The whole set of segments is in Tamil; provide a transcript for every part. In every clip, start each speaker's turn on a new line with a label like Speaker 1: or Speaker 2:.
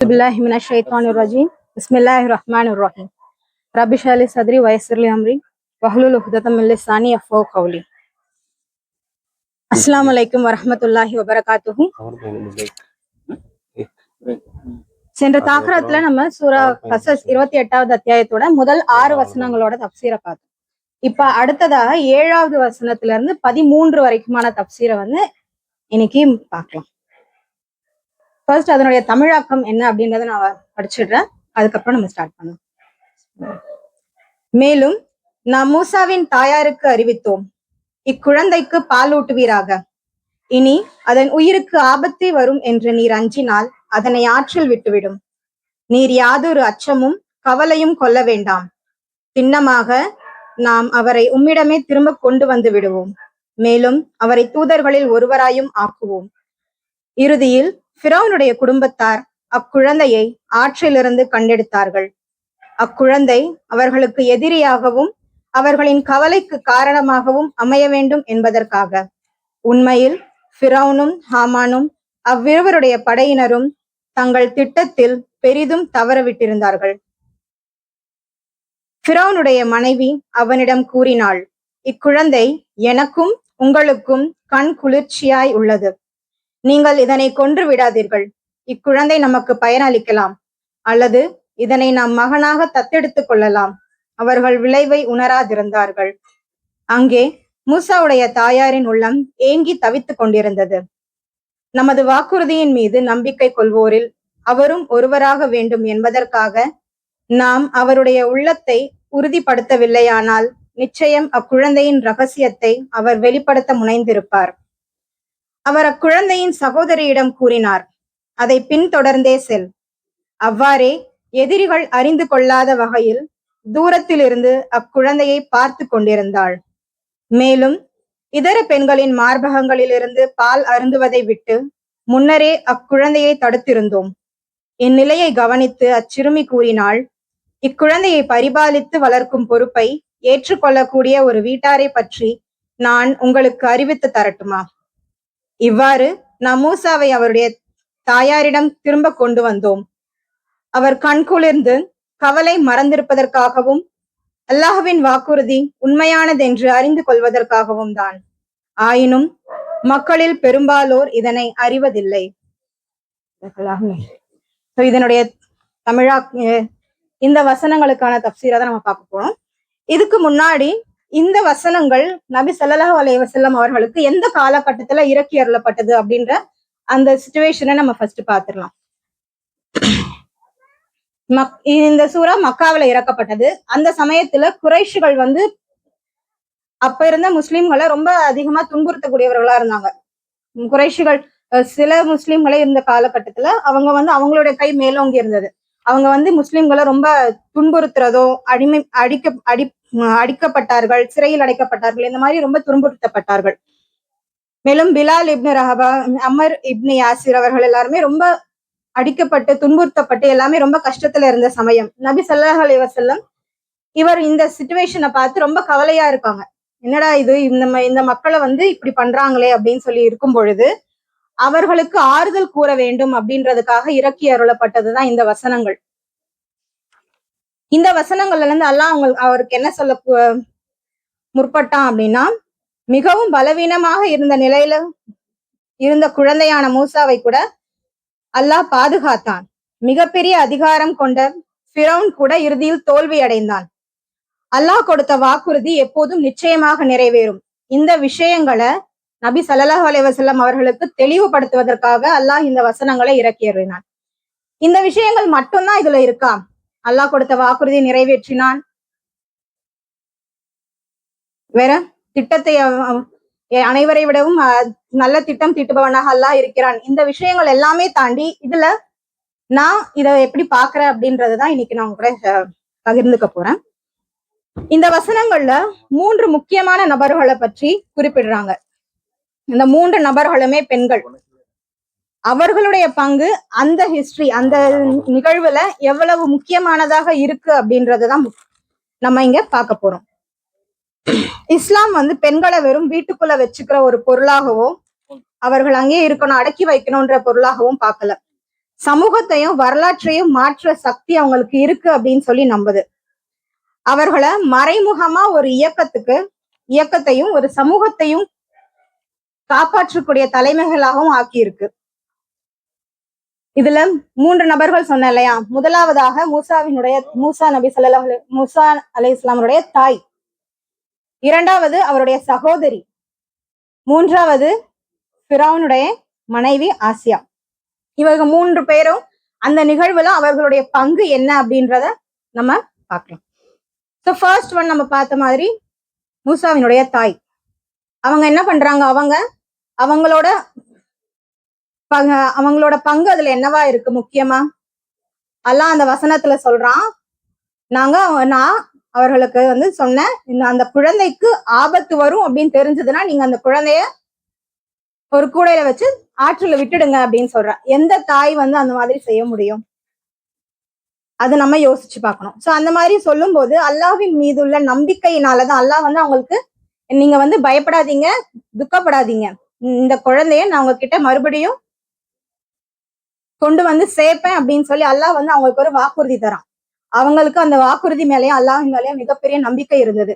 Speaker 1: बिल्लाहि मिनश शैतानिर रजीम बिस्मिल्लाहिर रहमानिर रहीम रब्बि इश्रह ली सदरी व यस्सिर ली अमरी वहलुल उक़दतम मिन लिसानी यफ़क़हू क़ौली। अस्सलामु अलैकुम வரஹ்மத்துல்லாஹி வபரகாத்துஹு. சென்ற தாக்கரத்துல நம்ம சூரா கஸஸ் 28வது அத்தியாயத்தோட முதல் 6 வசனங்களோட தப்சீரை பார்த்தோம். இப்ப அடுத்ததாக 7வது வசனத்துல இருந்து 13 வரைக்குமான தப்சீரை இன்னைக்கு பார்க்கலாம். ஃபர்ஸ்ட் அதனுடைய தமிழாக்கம் என்ன அப்படின்றத நான் படிச்சிடுறேன், அதுக்கப்புறம் நம்ம ஸ்டார்ட் பண்ணலாம். மேலும் நாம் மூசாவின் தாயாருக்கு அறிவித்தோம், இக்குழந்தைக்கு பால் ஊட்டுவீராக. இனி அதன் உயிருக்கு ஆபத்து வரும் என்று நீர் அஞ்சினால் அதனை ஆற்றில் விட்டுவிடும். நீர் யாதொரு அச்சமும் கவலையும் கொள்ள வேண்டாம். சின்னமாக நாம் அவரை உம்மிடமே திரும்ப கொண்டு வந்து விடுவோம். மேலும் அவரை தூதர்களில் ஒருவராயும் ஆக்குவோம். இறுதியில் ஃபிரௌனுடைய குடும்பத்தார் அக்குழந்தையை ஆற்றிலிருந்து கண்டெடுத்தார்கள். அக்குழந்தை அவர்களுக்கு எதிரியாகவும் அவர்களின் கவலைக்கு காரணமாகவும் அமைய வேண்டும் என்பதற்காக. உண்மையில் ஃபிரௌனும் ஹாமானும் அவ்விருவருடைய படையினரும் தங்கள் திட்டத்தில் பெரிதும் தவறவிட்டிருந்தார்கள். ஃபிரௌனுடைய மனைவி அவனிடம் கூறினாள், இக்குழந்தை எனக்கும் உங்களுக்கும் கண் குளிர்ச்சியாய் உள்ளது. நீங்கள் இதனை கொன்று விடாதீர்கள். இக்குழந்தை நமக்கு பயனளிக்கலாம், அல்லது இதனை நாம் மகனாக தத்தெடுத்துக் கொள்ளலாம். அவர்கள் விளைவை உணராதிருந்தார்கள். அங்கே மூசாவுடைய தாயாரின் உள்ளம் ஏங்கி தவித்துக் கொண்டிருந்தது. நமது வாக்குறுதியின் மீது நம்பிக்கை கொள்வோரில் அவரும் ஒருவராக வேண்டும் என்பதற்காக நாம் அவருடைய உள்ளத்தை உறுதிப்படுத்தவில்லையானால் நிச்சயம் அக்குழந்தையின் ரகசியத்தை அவர் வெளிப்படுத்த முனைந்திருப்பார். அவர் அக்குழந்தையின் சகோதரியிடம் கூறினார், அதை பின்தொடர்ந்தே செல். அவ்வாறே எதிரிகள் அறிந்து கொள்ளாத வகையில் தூரத்திலிருந்து அக்குழந்தையை பார்த்து கொண்டிருந்தாள். மேலும் இதர பெண்களின் மார்பகங்களிலிருந்து பால் அருந்துவதை விட்டு முன்னரே அக்குழந்தையை தடுத்திருந்தோம். இந்நிலையை கவனித்து அச்சிறுமி கூறினாள், இக்குழந்தையை பரிபாலித்து வளர்க்கும் பொறுப்பை ஏற்றுக்கொள்ளக்கூடிய ஒரு வீட்டாரை பற்றி நான் உங்களுக்கு அறிவித்து தரட்டுமா? இவ்வாறு நாம் மூசாவை அவருடைய தாயாரிடம் திரும்ப கொண்டு வந்தோம். அவர் கண்குளிர்ந்து கவலை மறந்திருப்பதற்காகவும் அல்லாஹ்வின் வாக்குறுதி உண்மையானதென்று அறிந்து கொள்வதற்காகவும் தான். ஆயினும் மக்களில் பெரும்பாலோர் இதனை அறிவதில்லை. இதனுடைய தமிழா இந்த வசனங்களுக்கான தப்சீரை தான் நம்ம பார்க்க போறோம். இதுக்கு முன்னாடி இந்த வசனங்கள் நபி ஸல்லல்லாஹு அலைஹி வஸல்லம் அவர்களுக்கு எந்த காலகட்டத்துல இறக்கி அருளப்பட்டது அப்படின்ற அந்த சிச்சுவேஷனை நம்ம ஃபர்ஸ்ட் பார்த்துடலாம். இந்த சூரா மக்காவில இறக்கப்பட்டது. அந்த சமயத்துல குறைஷிகள் அப்ப இருந்த முஸ்லிம்களை ரொம்ப அதிகமா துன்புறுத்தக்கூடியவர்களா இருந்தாங்க. குறைஷிகள் சில முஸ்லிம்களே இருந்த காலகட்டத்துல அவங்க அவங்களுடைய கை மேலோங்கி இருந்தது. அவங்க முஸ்லிம்களை ரொம்ப துன்புறுத்துறதோ அடிக்கப்பட்டார்கள், சிறையில் அடைக்கப்பட்டார்கள், இந்த மாதிரி ரொம்ப துன்புறுத்தப்பட்டார்கள். மேலும் பிலால் இப்னு ரஹபா, அமர் இப்னு யாசிர் அவர்கள் எல்லாருமே ரொம்ப அடிக்கப்பட்டு துன்புறுத்தப்பட்டு எல்லாமே ரொம்ப கஷ்டத்துல இருந்த சமயம். நபி ஸல்லல்லாஹு அலைஹி வஸல்லம் இவர் இந்த சிச்சுவேஷனை பார்த்து ரொம்ப கவலையா இருக்காங்க. என்னடா இது, இந்த மக்களை இப்படி பண்றாங்களே அப்படின்னு சொல்லி இருக்கும் பொழுது அவர்களுக்கு ஆறுதல் கூற வேண்டும் அப்படின்றதுக்காக இறக்கி அருளப்பட்டதுதான் இந்த வசனங்கள். இந்த வசனங்கள்ல இருந்து அல்லாஹ் அவருக்கு என்ன சொல்ல முற்பட்டான் அப்படின்னா, மிகவும் பலவீனமாக இருந்த நிலையில இருந்த குழந்தையான மூசாவை கூட அல்லாஹ் பாதுகாத்தான். மிகப்பெரிய அதிகாரம் கொண்ட ஃபிரௌன் கூட இறுதியில் தோல்வி அடைந்தான். அல்லாஹ் கொடுத்த வாக்குறுதி எப்போதும் நிச்சயமாக நிறைவேறும். இந்த விஷயங்களை நபி ஸல்லல்லாஹு அலைஹி வஸல்லம் அவர்களுக்கு தெளிவுபடுத்துவதற்காக அல்லாஹ் இந்த வசனங்களை இறக்கியறினான். இந்த விஷயங்கள் மட்டும்தான் இதுல இருக்கா? அல்லாஹ் கொடுத்த வாக்குறுதியை நிறைவேற்றினான், வேற திட்டத்தை அனைவரை விடவும் நல்ல திட்டம் தீட்டுபவனாக அல்லாஹ் இருக்கிறான். இந்த விஷயங்கள் எல்லாமே தாண்டி இதுல நான் இதை எப்படி பாக்குறேன் அப்படின்றதுதான் இன்னைக்கு நான் கூட பகிர்ந்துக்க போறேன். இந்த வசனங்கள்ல 3 முக்கியமான நபர்களை பற்றி குறிப்பிடுறாங்க. இந்த 3 நபர்களுமே பெண்கள். அவர்களுடைய பங்கு அந்த ஹிஸ்டரி, அந்த நிகழ்வுல எவ்வளவு முக்கியமானதாக இருக்கு அப்படின்றதுதான் நம்ம இங்க பார்க்க போறோம். இஸ்லாம் பெண்களை வெறும் வீட்டுக்குள்ள வச்சுக்கிற ஒரு பொருளாகவோ அவர்கள் அங்கேயே இருக்கணும், அடக்கி வைக்கணும்ன்ற பொருளாகவும் பார்க்கல. சமூகத்தையும் வரலாற்றையும் மாற்ற சக்தி அவங்களுக்கு இருக்கு அப்படின்னு சொல்லி நம்புது. அவர்களை மறைமுகமா ஒரு இயக்கத்தையும் ஒரு சமூகத்தையும் காப்பாற்றக்கூடிய தலைமைகளாகவும் ஆக்கியிருக்கு. இதுல 3 நபர்கள் சொன்ன இல்லையா? முதலாவதாக மூசா நபி ஸல்லல்லாஹு மூசா அலைஹிஸ்ஸலாமுடைய தாய், இரண்டாவது அவருடைய சகோதரி, மூன்றாவது ஃபிரௌனுடைய மனைவி ஆசியா. இவங்க 3 பேரும் அந்த நிகழ்வுல அவர்களுடைய பங்கு என்ன அப்படின்றத நம்ம பார்க்கலாம். ஸோ ஃபர்ஸ்ட் ஒன் நம்ம பார்த்த மாதிரி மூசாவினுடைய தாய். அவங்க என்ன பண்றாங்க? அவங்களோட பங்கு அதுல என்னவா இருக்கு? முக்கியமா அல்லாஹ் அந்த வசனத்துல சொல்றான், நான் அவர்களுக்கு வந்து சொன்னேன், அந்த குழந்தைக்கு ஆபத்து வரும் அப்படின்னு தெரிஞ்சதுன்னா நீங்க அந்த குழந்தைய ஒரு கூடையில வச்சு ஆற்றுல விட்டுடுங்க அப்படின்னு சொல்றேன். எந்த தாய் வந்து அந்த மாதிரி செய்ய முடியும்? அது நம்ம யோசிச்சு பார்க்கணும். சோ அந்த மாதிரி சொல்லும் போது அல்லாஹ்வின் மீது உள்ள நம்பிக்கையினாலதான் அல்லாஹ் வந்து அவங்களுக்கு, நீங்க வந்து பயப்படாதீங்க, துக்கப்படாதீங்க, இந்த குழந்தைய நான் உங்ககிட்ட மறுபடியும் கொண்டு வந்து சேர்ப்பேன் அப்படின்னு சொல்லி அல்லாஹ் வந்து அவங்களுக்கு ஒரு வாக்குறுதி தரான். அவங்களுக்கு அந்த வாக்குறுதி மேலேயும் அல்லாஹின் மேலேயும் மிகப்பெரிய நம்பிக்கை இருந்தது.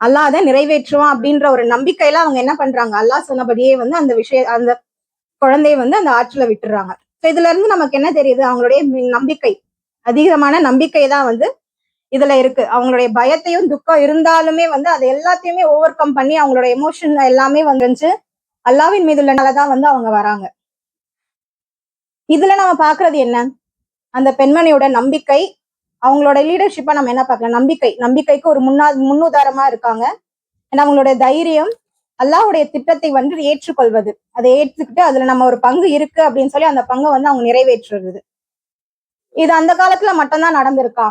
Speaker 1: அல்லாஹ் அதை நிறைவேற்றுவான் அப்படின்ற ஒரு நம்பிக்கையில அவங்க என்ன பண்றாங்க? அல்லாஹ் சொன்னபடியே வந்து அந்த குழந்தைய வந்து அந்த ஆற்றுல விட்டுறாங்க. இதுல இருந்து நமக்கு என்ன தெரியுது? அவங்களுடைய நம்பிக்கை, அதிகமான நம்பிக்கை தான் வந்து இதுல இருக்கு. அவங்களுடைய பயத்தையும் துக்கம் இருந்தாலுமே வந்து அதை எல்லாத்தையுமே ஓவர் கம் பண்ணி அவங்களோட எமோஷன் எல்லாமே வந்துச்சு அல்லாஹ்வின் மீது உள்ளனாலதான் வந்து அவங்க வராங்க. இதுல நம்ம பாக்குறது என்ன? அந்த பெண்மணியோட நம்பிக்கை, அவங்களோட லீடர்ஷிப்பா நம்ம என்ன பார்க்கலாம்? நம்பிக்கைக்கு ஒரு முன்னுதாரணமா இருக்காங்க. அவங்களோட தைரியம், அல்லாஹ்வுடைய திட்டத்தை வந்து ஏற்றுக்கொள்வது, அதை ஏற்றுக்கிட்டு அதுல நம்ம ஒரு பங்கு இருக்கு அப்படின்னு சொல்லி அந்த பங்கை வந்து அவங்க நிறைவேற்றுறது. இது அந்த காலத்துல மட்டும்தான் நடந்திருக்கா?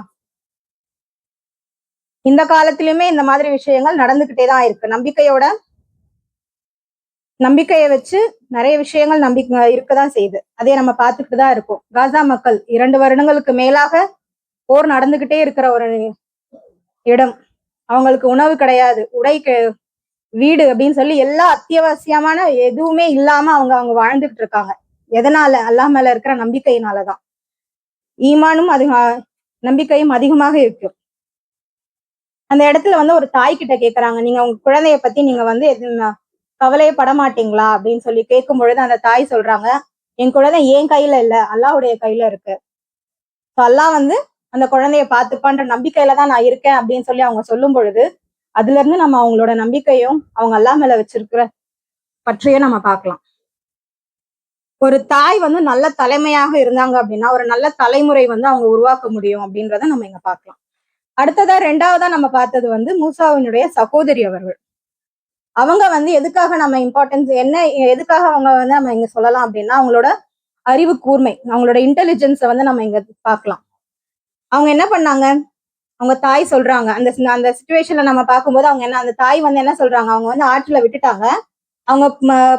Speaker 1: இந்த காலத்திலுமே இந்த மாதிரி விஷயங்கள் நடந்துகிட்டே தான் இருக்கு. நம்பிக்கையை வச்சு நிறைய விஷயங்கள் நம்பிக்கை இருக்கதான் செய்யுது. அதை நம்ம பார்த்துக்கிட்டு தான் இருக்கோம். காசா மக்கள் 2 வருடங்களுக்கு மேலாக போர் நடந்துகிட்டே இருக்கிற ஒரு இடம். அவங்களுக்கு உணவு கிடையாது, வீடு அப்படின்னு சொல்லி எல்லா அத்தியாவசியமான எதுவுமே இல்லாம அவங்க வாழ்ந்துகிட்டு இருக்காங்க. எதனால? அல்லாஹ் மேல இருக்கிற நம்பிக்கையினாலதான். ஈமானும் நம்பிக்கையும் அதிகமாக இருக்கு. அந்த இடத்துல வந்து ஒரு தாய் கிட்ட கேக்குறாங்க, நீங்க உங்க குழந்தைய பத்தி நீங்க வந்து கவலையே பட மாட்டீங்களா அப்படின்னு சொல்லி கேட்கும் பொழுது அந்த தாய் சொல்றாங்க, என் குழந்தை என் கையில இல்ல, அல்லாஹ்வுடைய கையில இருக்கு. அல்லாஹ் வந்து அந்த குழந்தைய பார்த்துப்பான்ற நம்பிக்கையில தான் நான் இருக்கேன் அப்படின்னு சொல்லி அவங்க சொல்லும் பொழுது, அதுல இருந்து நம்ம அவங்களோட நம்பிக்கையும் அவங்க அல்லாஹ் மேல வச்சிருக்கிற பற்றியும் நம்ம பார்க்கலாம். ஒரு தாய் வந்து நல்ல தலைமையாக இருந்தாங்க அப்படின்னா ஒரு நல்ல தலைமுறை வந்து அவங்க உருவாக்க முடியும் அப்படின்றத நம்ம இங்க பார்க்கலாம். அடுத்ததா 2வதா நம்ம பார்த்தது வந்து மூசாவினுடைய சகோதரி அவர்கள். அவங்க வந்து எதுக்காக நம்ம இம்பார்ட்டன்ஸ் எதுக்காக அவங்க வந்து நம்ம இங்க சொல்லலாம் அப்படின்னா அவங்களோட அறிவு கூர்மை, அவங்களோட இன்டெலிஜென்ஸை வந்து நம்ம இங்க பார்க்கலாம். அவங்க என்ன பண்ணாங்க? அவங்க தாய் சொல்றாங்க, அந்த சிச்சுவேஷன்ல நம்ம பார்க்கும்போது அவங்க அந்த தாய் வந்து என்ன சொல்றாங்க? அவங்க வந்து ஆற்றுல விட்டுட்டாங்க. அவங்க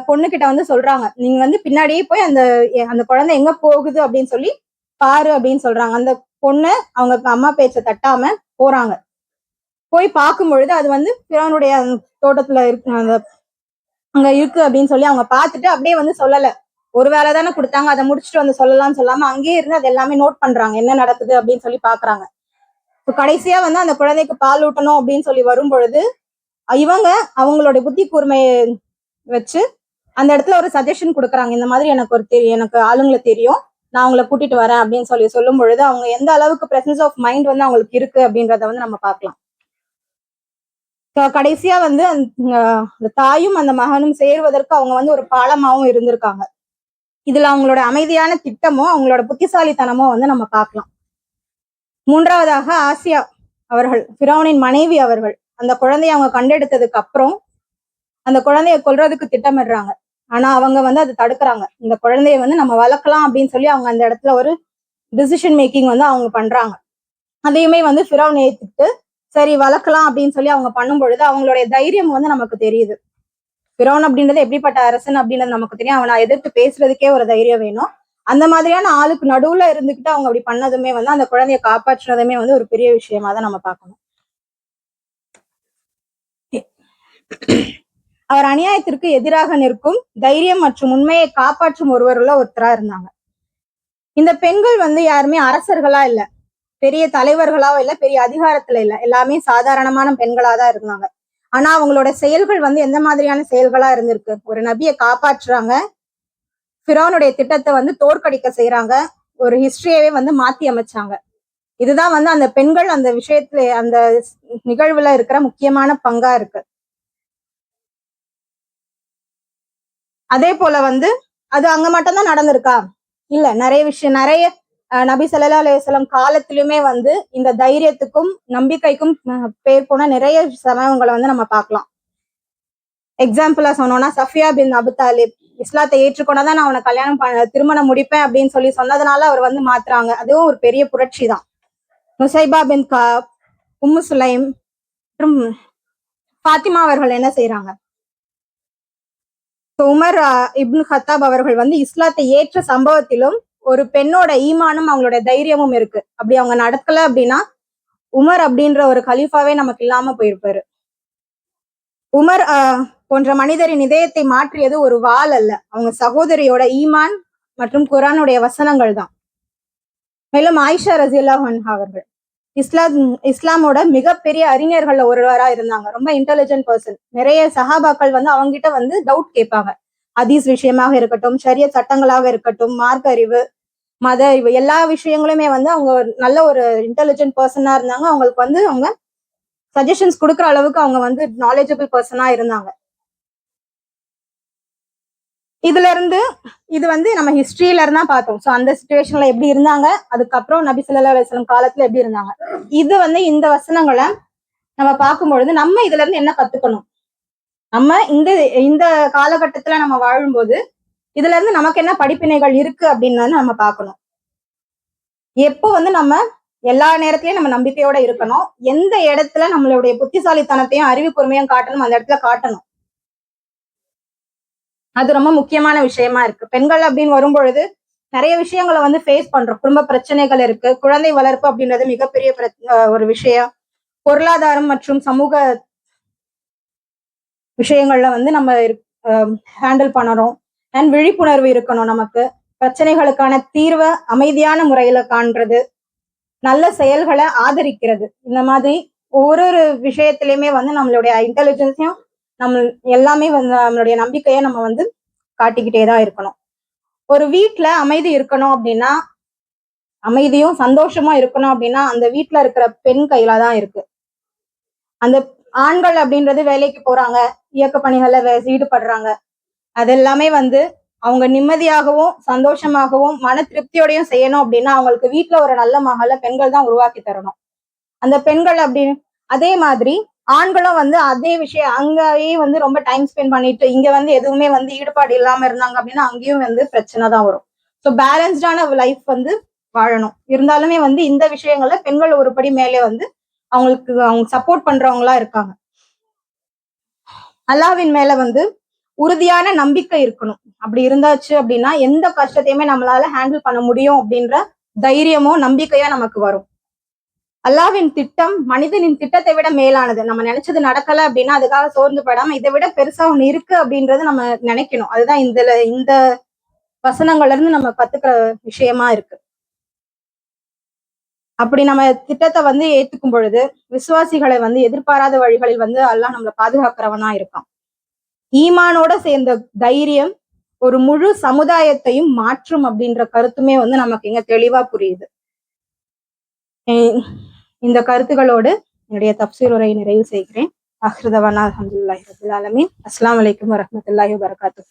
Speaker 1: பொண்ணுகிட்ட வந்து சொல்றாங்க, நீங்க வந்து பின்னாடியே போய் அந்த குழந்தை எங்க போகுது அப்படின்னு சொல்லி பாரு அப்படின்னு சொல்றாங்க. அந்த பொண்ணு அவங்க அம்மா பேச்ச தட்டாம போறாங்க. போய் பார்க்கும் பொழுது அது வந்து பிறனுடைய தோட்டத்துல இருக்கு, அங்க இருக்கு அப்படின்னு சொல்லி அவங்க பார்த்துட்டு அப்படியே வந்து சொல்லல. ஒரு வேலை தானே கொடுத்தாங்க, அதை முடிச்சுட்டு வந்து சொல்லலாம்னு சொல்லாம அங்கேயே இருந்து அது எல்லாமே நோட் பண்றாங்க, என்ன நடக்குது அப்படின்னு சொல்லி பாக்குறாங்க. கடைசியா வந்து அந்த குழந்தைக்கு பால் ஊட்டணும் அப்படின்னு சொல்லி வரும் பொழுது இவங்க அவங்களுடைய புத்தி கூர்மையை வச்சு அந்த இடத்துல ஒரு சஜஷன் கொடுக்குறாங்க, இந்த மாதிரி எனக்கு ஆளுங்களை தெரியும், நான் அவங்களை கூட்டிட்டு வரேன் அப்படின்னு சொல்லி சொல்லும் பொழுது அவங்க எந்த அளவுக்கு பிரசன்ஸ் ஆஃப் மைண்ட் வந்து அவங்களுக்கு இருக்கு அப்படின்றத வந்து நம்ம பார்க்கலாம். கடைசியா வந்து அந்த தாயும் அந்த மகனும் சேருவதற்கு அவங்க வந்து ஒரு பாலமாவும் இருந்திருக்காங்க. இதுல அவங்களோட அமைதியான திட்டமும் அவங்களோட புத்திசாலித்தனமும் வந்து நம்ம பார்க்கலாம். 3வதாக ஆசியா அவர்கள், ஃபிரௌனின் மனைவி அவர்கள், அந்த குழந்தைய அவங்க கண்டெடுத்ததுக்கு அப்புறம் அந்த குழந்தைய கொல்றதுக்கு திட்டமிடுறாங்க. ஆனா அவங்க வந்து அதை தடுக்கிறாங்க. இந்த குழந்தைய வந்து நம்ம வளர்க்கலாம் அப்படின்னு சொல்லி அவங்க அந்த இடத்துல ஒரு டிசிஷன் மேக்கிங் வந்து அவங்க பண்றாங்க. அதையுமே வந்து ஃபிரௌன் ஏத்துக்கிட்டு சரி வளர்க்கலாம் அப்படின்னு சொல்லி அவங்க பண்ணும் பொழுது அவங்களுடைய தைரியம் வந்து நமக்கு தெரியுது. ஃபிரௌன் அப்படின்றது எப்படிப்பட்ட அரசன் அப்படின்றது நமக்கு தெரியும். அவனை எதிர்த்து பேசுறதுக்கே ஒரு தைரியம் வேணும். அந்த மாதிரியான ஆளுக்கு நடுவுல இருந்துகிட்டு அவங்க அப்படி பண்ணதுமே வந்து அந்த குழந்தைய காப்பாற்றுனதுமே வந்து ஒரு பெரிய விஷயமா தான் நம்ம பார்க்கணும். அவர் அநியாயத்திற்கு எதிராக நிற்கும் தைரியம் மற்றும் உண்மையை காப்பாற்றும் ஒருத்தரா இருந்தாங்க. இந்த பெண்கள் வந்து யாருமே அரசர்களா இல்ல, பெரிய தலைவர்களாவோ இல்ல, பெரிய அதிகாரத்துல இல்ல, எல்லாமே சாதாரணமான பெண்களா தான் இருந்தாங்க. ஆனா அவங்களோட செயல்கள் வந்து எந்த மாதிரியான செயல்களா இருந்திருக்கு? ஒரு நபியை காப்பாற்றுறாங்க, ஃபிரௌனுடைய திட்டத்தை வந்து தோற்கடிக்க செய்யறாங்க, ஒரு ஹிஸ்டரியவே வந்து மாத்தி அமைச்சாங்க. இதுதான் வந்து அந்த பெண்கள் அந்த விஷயத்துல அந்த நிகழ்வுல இருக்கிற முக்கியமான பங்கா இருக்கு. அதே போல வந்து அது அங்க மட்டும்தான் நடந்திருக்கா? இல்ல, நிறைய விஷயம், நிறைய நபி ஸல்லல்லாஹு அலைஹி வஸல்லம் காலத்திலுமே வந்து இந்த தைரியத்துக்கும் நம்பிக்கைக்கும் பேர் போன நிறைய சம்பவங்களை வந்து நம்ம பார்க்கலாம். எக்ஸாம்பிளா சொன்னோம்னா, சஃபியா பின் அபு தாலிப் இஸ்லாத்தை ஏற்றுக்கொண்டாதான் நான் அவனை திருமணம் முடிப்பேன் அப்படின்னு சொல்லி சொன்னதுனால அவர் வந்து மாத்துறாங்க. அதுவும் ஒரு பெரிய புரட்சி தான். நுசைபா பின் காப், உம்மு சுலைம் மற்றும் பாத்திமா அவர்கள் என்ன செய்யறாங்க? உமர் இப்னு ஹத்தாப் அவர்கள் வந்து இஸ்லாத்தை ஏற்ற சம்பவத்திலும் ஒரு பெண்ணோட ஈமானும் அவங்களோட தைரியமும் இருக்கு. அப்படி அவங்க நடக்கல அப்படின்னா உமர் அப்படின்ற ஒரு கலீஃபாவே நமக்கு இல்லாம போயிருப்பாரு. உமர் போன்ற மனிதரின் இதயத்தை மாற்றியது ஒரு வாள் அல்ல, அவங்க சகோதரியோட ஈமான் மற்றும் குரானுடைய வசனங்கள் தான். மேலும் ஆயிஷா ரஸியல்லாஹு அன்ஹா அவர்கள் இஸ்லாமோட மிகப்பெரிய அறிஞர்கள்ல ஒருவரா இருந்தாங்க. ரொம்ப இன்டெலிஜென்ட் பர்சன். நிறைய சஹாபாக்கள் வந்து அவங்க கிட்ட வந்து டவுட் கேட்பாங்க. ஹதீஸ் விஷயமாக இருக்கட்டும், ஷரியத் சட்டங்களாக இருக்கட்டும், மார்க்க அறிவு, மத அறிவு, எல்லா விஷயங்களுமே வந்து அவங்க நல்ல ஒரு இன்டெலிஜென்ட் பர்சனா இருந்தாங்க. அவங்களுக்கு வந்து அவங்க சஜஷன்ஸ் கொடுக்குற அளவுக்கு அவங்க வந்து நாலேஜபிள் பர்சனா இருந்தாங்க. இதுல இருந்து இது வந்து நம்ம ஹிஸ்டரியில இருந்தா பார்த்தோம். ஸோ அந்த சிச்சுவேஷன்ல எப்படி இருந்தாங்க, அதுக்கப்புறம் நபி ஸல்லல்லாஹு அலைஹி வஸல்லம் காலத்துல எப்படி இருந்தாங்க. இது வந்து இந்த வசனங்களை நம்ம பார்க்கும்பொழுது நம்ம இதுல இருந்து என்ன கத்துக்கணும், நம்ம இந்த இந்த காலகட்டத்துல நம்ம வாழும்போது இதுல இருந்து நமக்கு என்ன படிப்பினைகள் இருக்கு அப்படின்னு நம்ம பார்க்கணும். எப்போ வந்து நம்ம எல்லா நேரத்திலயும் நம்ம நம்பிக்கையோட இருக்கணும், எந்த இடத்துல நம்மளுடைய புத்திசாலித்தனத்தையும் அறிவு கூர்மையும் காட்டணும் அந்த இடத்துல காட்டணும். அது ரொம்ப முக்கியமான விஷயமா இருக்கு. பெண்கள் அப்படின்னு வரும்பொழுது நிறைய விஷயங்களை வந்து ஃபேஸ் பண்றோம். குடும்ப பிரச்சனைகள் இருக்கு, குழந்தை வளர்ப்பு அப்படின்றது மிகப்பெரிய ஒரு விஷயம். பொருளாதாரம் மற்றும் சமூக விஷயங்கள்ல வந்து நம்ம ஹேண்டில் பண்ணணும். அண்ட் விழிப்புணர்வு இருக்கணும். நமக்கு பிரச்சனைகளுக்கான தீர்வை அமைதியான முறையில காண்றது, நல்ல செயல்களை ஆதரிக்கிறது, இந்த மாதிரி ஒரு ஒரு விஷயத்திலயுமே வந்து நம்மளுடைய இன்டெலிஜென்ஸையும் நம்ம எல்லாமே வந்து நம்மளுடைய நம்பிக்கையை நம்ம வந்து காட்டிக்கிட்டே தான் இருக்கணும். ஒரு வீட்டுல அமைதி இருக்கணும் அப்படின்னா, அமைதியும் சந்தோஷமும் இருக்கணும் அப்படின்னா அந்த வீட்டுல இருக்கிற பெண் கையில தான் இருக்கு. அந்த ஆண்கள் அப்படின்றது வேலைக்கு போறாங்க, இயக்க பணிகள்ல ஈடுபடுறாங்க, அது எல்லாமே வந்து அவங்க நிம்மதியாகவும் சந்தோஷமாகவும் மன திருப்தியோடையும் செய்யணும் அப்படின்னா அவங்களுக்கு வீட்டுல ஒரு நல்ல மகளை பெண்கள் தான் உருவாக்கி தரணும். அந்த பெண்கள் அப்படின்னு அதே மாதிரி ஆண்களும் வந்து அதே விஷயம் அங்கேயே வந்து ரொம்ப டைம் ஸ்பெண்ட் பண்ணிட்டு இங்க வந்து எதுவுமே வந்து ஈடுபாடு இல்லாம இருந்தாங்க அப்படின்னா அங்கேயும் வந்து பிரச்சனை தான் வரும். ஸோ பேலன்ஸ்டான லைஃப் வந்து வாழணும். இருந்தாலுமே வந்து இந்த விஷயங்கள்ல பெண்கள் ஒருபடி மேலே வந்து அவங்களுக்கு அவங்க சப்போர்ட் பண்றவங்களா இருக்காங்க. அல்லாஹ்வின் மேல வந்து உறுதியான நம்பிக்கை இருக்கணும். அப்படி இருந்தாச்சு அப்படின்னா எந்த கஷ்டத்தையுமே நம்மளால ஹேண்டில் பண்ண முடியும் அப்படின்ற தைரியமோ நம்பிக்கையோ நமக்கு வரும். அல்லாஹ்வின் திட்டம் மனிதனின் திட்டத்தை விட மேலானது. நம்ம நினைச்சது நடக்கல அப்படின்னா அதுக்காக சோர்ந்து படாம இதை விட பெருசா ஒண்ணு இருக்கு அப்படின்றத நம்ம நினைக்கணும். அதுதான் இந்த வசனங்கள்ல இருந்து நம்ம கத்துக்கிற விஷயமா இருக்கு. அப்படி நம்ம திட்டத்தை வந்து ஏத்துக்கும் பொழுது விசுவாசிகளை வந்து எதிர்பாராத வழிகளில் வந்து அல்லாஹ் நம்மளை பாதுகாக்கிறவனா இருக்கான். ஈமானோட சேர்ந்த தைரியம் ஒரு முழு சமுதாயத்தையும் மாற்றும் அப்படின்ற கருத்துமே வந்து நமக்கு இங்க தெளிவா புரியுது. இந்த கருத்துகளோடு என்னுடைய தப்சீர் உரையை நிறைவு செய்கிறேன். அஹ்ருதவானா அல்ஹம்துலில்லாஹி ரப்பில் ஆலமீன். அஸ்ஸலாமு அலைக்கும் வரஹ்மத்துல்லாஹி வபரகாத்துஹு.